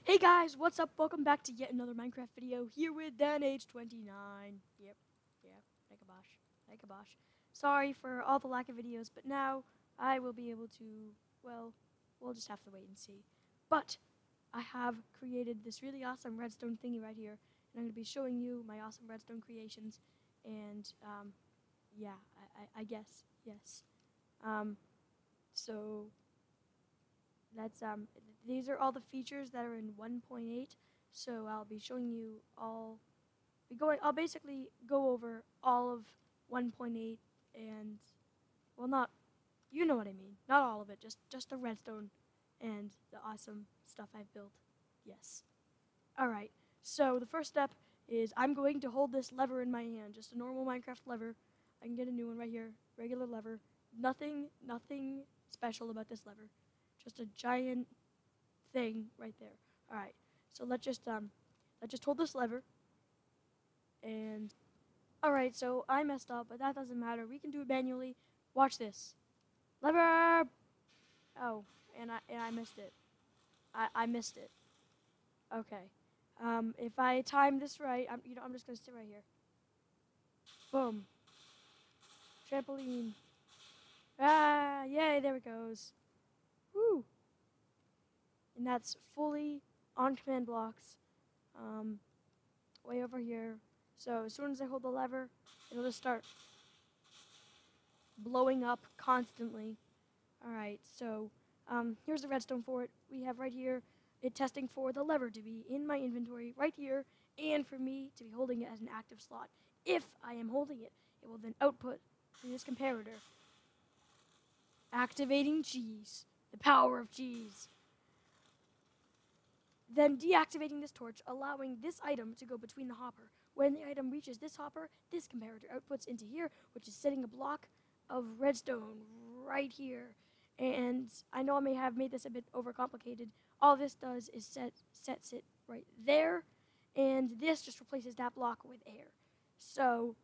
Hey guys, what's up? Welcome back to yet another Minecraft video here with DanH29. Yep, Nekabosh. Sorry for all the lack of videos, but now I will be able to, well, we'll just have to wait and see. But I have created this really awesome redstone thingy right here, and I'm going to be showing you my awesome redstone creations, and, yeah, I guess, yes. So that's these are all the features that are in 1.8. So I'll be showing you all. I'll basically go over all of 1.8 and, well, not, you know what I mean. Not all of it. Just the redstone and the awesome stuff I've built. Yes. All right. So the first step is I'm going to hold this lever in my hand, just a normal Minecraft lever. I can get a new one right here, regular lever. Nothing special about this lever. Just a giant thing right there. All right. So let's just hold this lever. And all right. So I messed up, but that doesn't matter. We can do it manually. Watch this. Lever. Oh, and I missed it. I missed it. Okay. If I time this right, I'm just gonna sit right here. Boom. Trampoline. Ah, yay! There it goes. Woo. And that's fully on command blocks. Way over here. So as soon as I hold the lever, it'll just start blowing up constantly. Alright, so here's the redstone for it. We have right here it testing for the lever to be in my inventory right here, and for me to be holding it as an active slot. If I am holding it, it will then output to this comparator. Activating cheese. The power of cheese. Then deactivating this torch, allowing this item to go between the hopper. When the item reaches this hopper, this comparator outputs into here, which is setting a block of redstone right here. And I know I may have made this a bit overcomplicated. All this does is sets it right there, and this just replaces that block with air. So,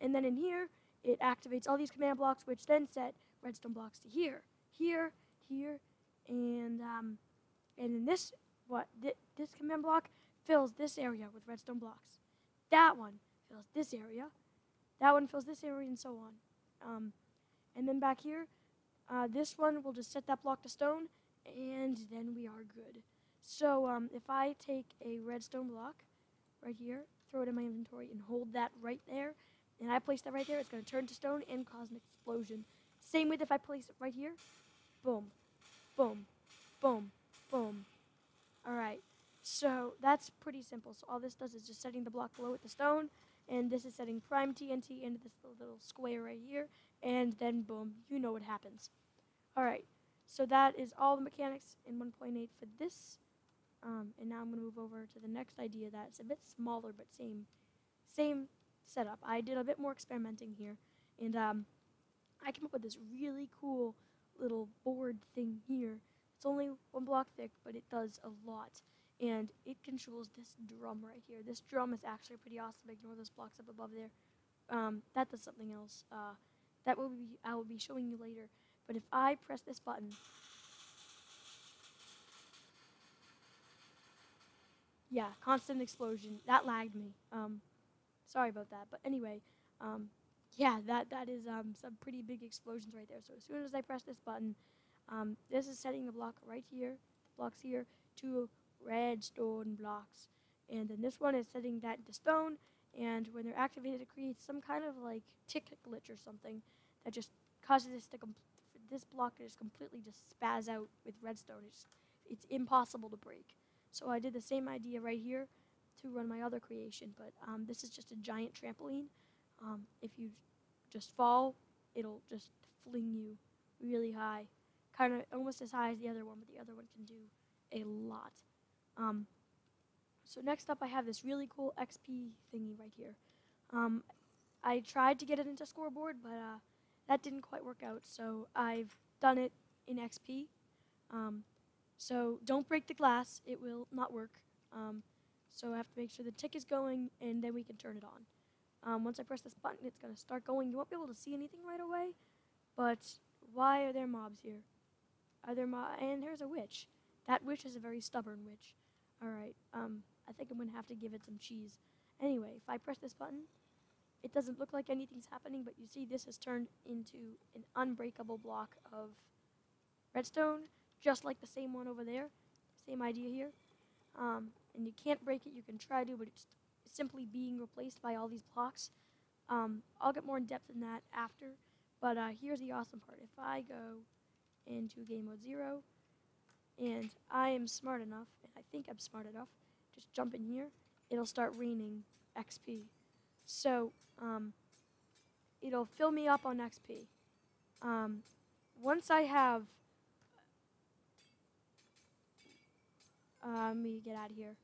and then in here, it activates all these command blocks, which then set redstone blocks to here, here, here, and in this this command block fills this area with redstone blocks. That one fills this area. That one fills this area, and so on. And then back here, this one will just set that block to stone, and then we are good. So if I take a redstone block right here, throw it in my inventory, and hold that right there, and I place that right there, it's going to turn to stone and cause an explosion. Same with if I place it right here. Boom, boom, boom, boom. All right, so that's pretty simple. So all this does is just setting the block below with the stone, and this is setting prime TNT into this little square right here, and then boom, you know what happens. All right, so that is all the mechanics in 1.8 for this, and now I'm going to move over to the next idea that's a bit smaller but same setup. I did a bit more experimenting here, and I came up with this really cool little board thing here. It's only 1 block thick, but it does a lot. And it controls this drum right here. This drum is actually pretty awesome. Ignore those blocks up above there. That does something else. I will be showing you later. But if I press this button, yeah, constant explosion. That lagged me. Sorry about that. But anyway, yeah, that is some pretty big explosions right there. So as soon as I press this button, this is setting the block right here, the blocks here, to redstone blocks. And then this one is setting that to stone, and when they're activated, it creates some kind of like tick glitch or something that just causes this block to just completely just spaz out with redstone. It's impossible to break. So I did the same idea right here to run my other creation, but this is just a giant trampoline. If you just fall, it'll just fling you really high. Kind of almost as high as the other one, but the other one can do a lot. So next up, I have this really cool XP thingy right here. I tried to get it into scoreboard, but that didn't quite work out, so I've done it in XP. So don't break the glass, it will not work. So I have to make sure the tick is going, and then we can turn it on. Once I press this button, it's going to start going. You won't be able to see anything right away, but why are there mobs here? And there's a witch. That witch is a very stubborn witch. Alright, I think I'm gonna have to give it some cheese. Anyway, if I press this button, it doesn't look like anything's happening, but you see this has turned into an unbreakable block of redstone, just like the same one over there. Same idea here. And you can't break it, you can try to, but it's simply being replaced by all these blocks. I'll get more in depth in that after, but here's the awesome part. If I go into game mode 0, and I am smart enough, and I think I'm smart enough, just jump in here, it'll start raining XP. So, it'll fill me up on XP. Once I have, let me get out of here.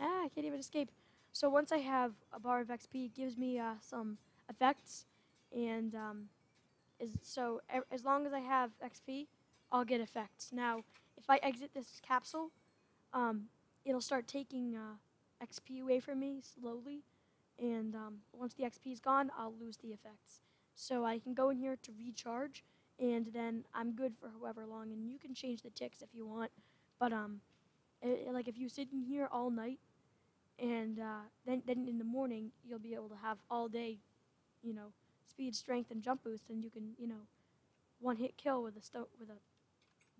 I can't even escape. So once I have a bar of XP, it gives me some effects, and as long as I have XP, I'll get effects. Now, if I exit this capsule, it'll start taking XP away from me slowly, and once the XP is gone, I'll lose the effects. So I can go in here to recharge, and then I'm good for however long, and you can change the ticks if you want, but like if you sit in here all night, and then in the morning you'll be able to have all day, speed, strength, and jump boost, and you can one hit kill with a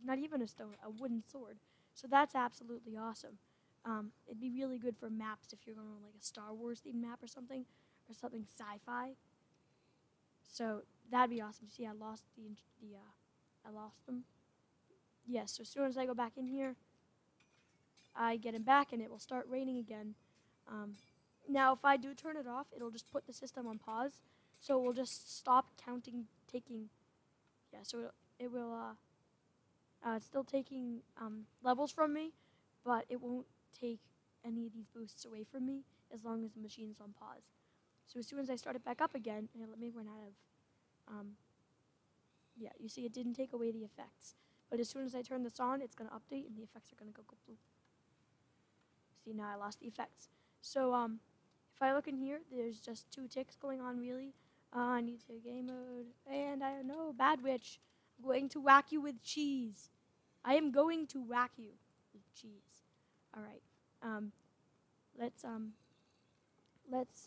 not even a stone, a wooden sword. So that's absolutely awesome. It'd be really good for maps if you're going on like a Star Wars themed map or something sci-fi. So that'd be awesome. See, I lost I lost them. Yes. So as soon as I go back in here, I get him back, and it will start raining again. Now, if I do turn it off, it'll just put the system on pause, so it will just stop counting, taking. Yeah, so it will. It's still taking levels from me, but it won't take any of these boosts away from me as long as the machine's on pause. So as soon as I start it back up again, and let me run out of. Yeah, you see, it didn't take away the effects, but as soon as I turn this on, it's going to update, and the effects are going to go bloop. See, now I lost the effects. So, if I look in here, there's just 2 ticks going on, really. I need to game mode, and I know, bad witch. I'm going to whack you with cheese. I am going to whack you with cheese. Alright,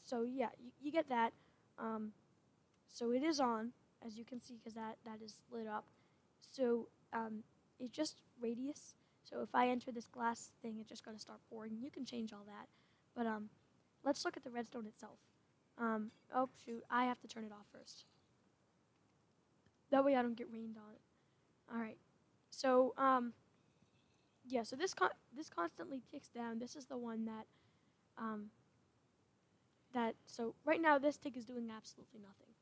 so yeah, you get that. So it is on, as you can see, because that is lit up. So, it's just radius. So if I enter this glass thing, it's just going to start pouring. You can change all that. But let's look at the redstone itself. Oh, shoot. I have to turn it off first. That way I don't get rained on. All right. So, yeah, so this constantly ticks down. This is the one so right now this tick is doing absolutely nothing.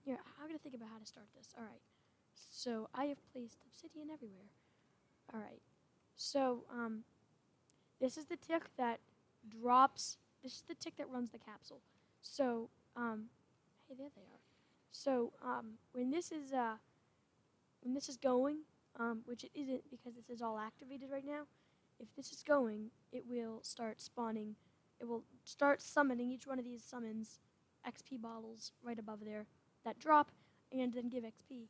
Here, I'm going to think about how to start this. All right. So I have placed obsidian everywhere. Alright, so this is the tick that drops, this is the tick that runs the capsule. So, hey, there they are. So, when this is going, which it isn't because this is all activated right now, if this is going, it will start spawning, it will start summoning, each one of these summons XP bottles right above there that drop and then give XP.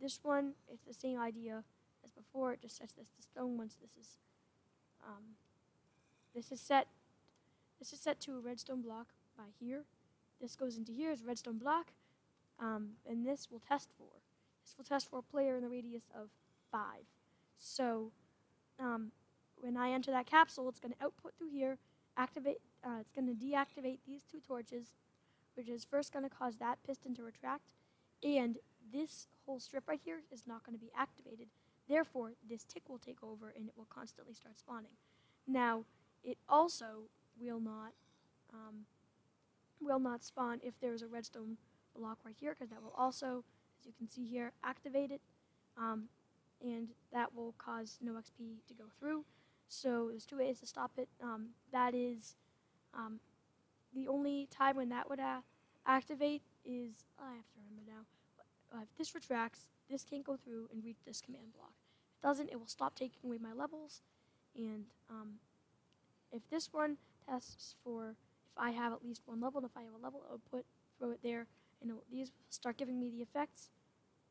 This one, it's the same idea as before. It just sets this to stone once this is set to a redstone block by here. This goes into here as a redstone block, and this will test for a player in the radius of 5. So when I enter that capsule, it's going to output through here, activate. It's going to deactivate these 2 torches, which is first going to cause that piston to retract, and this whole strip right here is not going to be activated. Therefore, this tick will take over, and it will constantly start spawning. Now, it also will not spawn if there is a redstone block right here, because that will also, as you can see here, activate it, and that will cause no XP to go through. So there's 2 ways to stop it. That is the only time when that would activate is, I have to remember now. If this retracts, this can't go through and reach this command block. If it doesn't, it will stop taking away my levels. And if this one tests for if I have at least 1 level, and if I have a level output, throw it there, and these will start giving me the effects.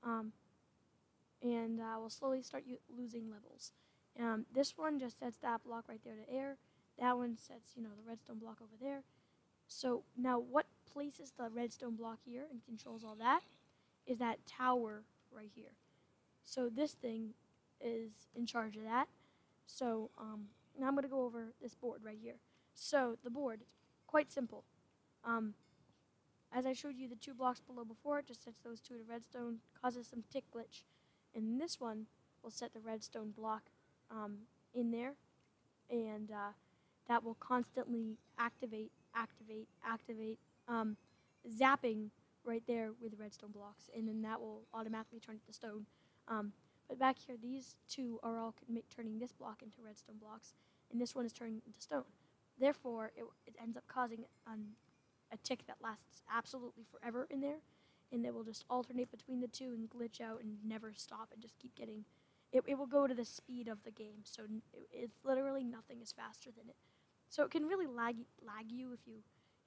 And I will slowly start losing levels. This one just sets that block right there to air. That one sets, the redstone block over there. So now what places the redstone block here and controls all that is that tower right here. So this thing is in charge of that. So now I'm going to go over this board right here. So the board, quite simple. As I showed you the 2 blocks below before, it just sets those 2 to redstone, causes some tick glitch. And this one will set the redstone block in there, and that will constantly activate, zapping right there with redstone blocks, and then that will automatically turn it to stone. But back here, these 2 are all turning this block into redstone blocks, and this one is turning into stone. Therefore, it ends up causing a tick that lasts absolutely forever in there, and it will just alternate between the 2 and glitch out and never stop and just keep getting. It will go to the speed of the game, so it's literally nothing is faster than it. So it can really lag you if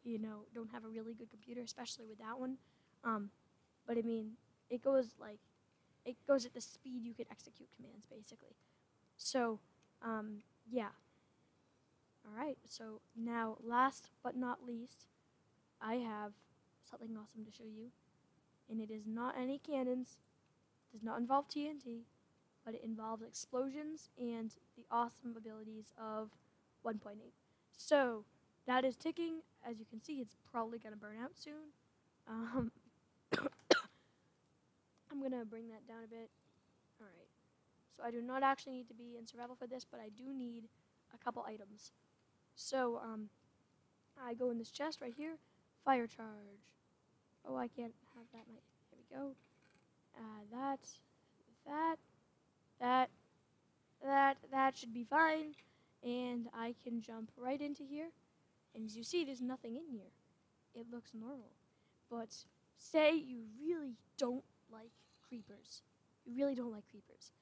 you don't have a really good computer, especially with that one. But I mean, it goes at the speed you can execute commands, basically. So, yeah. Alright, so now, last but not least, I have something awesome to show you. And it is not any cannons, does not involve TNT, but it involves explosions and the awesome abilities of 1.8. So, that is ticking. As you can see, it's probably going to burn out soon. I'm going to bring that down a bit. Alright. So I do not actually need to be in survival for this, but I do need a couple items. So, I go in this chest right here. Fire charge. Oh, I can't have that. There we go. That should be fine. And I can jump right into here. And as you see, there's nothing in here. It looks normal. But say you really don't like creepers. You really don't like creepers.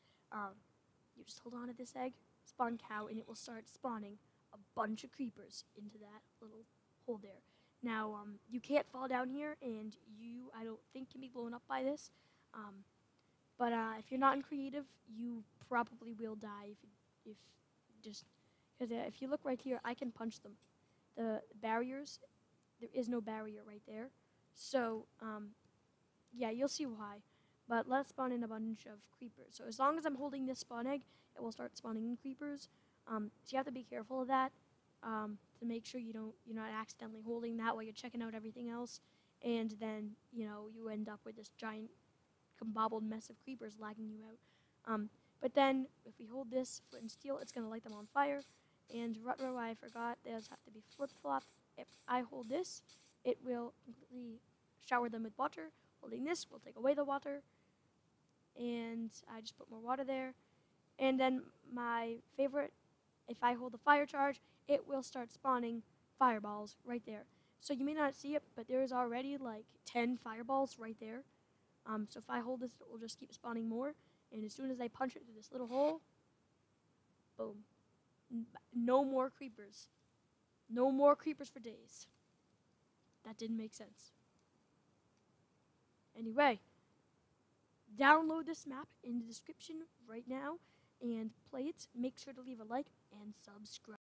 You just hold on to this egg, spawn cow, and it will start spawning a bunch of creepers into that little hole there. Now, you can't fall down here, and I don't think, can be blown up by this. But if you're not in creative, you probably will die if you look right here, I can punch them. The barriers, there is no barrier right there. So, yeah, you'll see why. But let's spawn in a bunch of creepers. So as long as I'm holding this spawn egg, it will start spawning in creepers. So you have to be careful of that to make sure you're not accidentally holding that while you're checking out everything else, and then you end up with this giant combobbled mess of creepers lagging you out. But then if we hold this flint and steel, it's gonna light them on fire. And Rutro, I forgot, those have to be flip-flop. If I hold this, it will completely shower them with water. Holding this will take away the water. And I just put more water there. And then my favorite, if I hold the fire charge, it will start spawning fireballs right there. So you may not see it, but there's already like 10 fireballs right there. So if I hold this, it will just keep spawning more. And as soon as I punch it through this little hole, boom. No more creepers. No more creepers for days. That didn't make sense. Anyway, download this map in the description right now and play it. Make sure to leave a like and subscribe.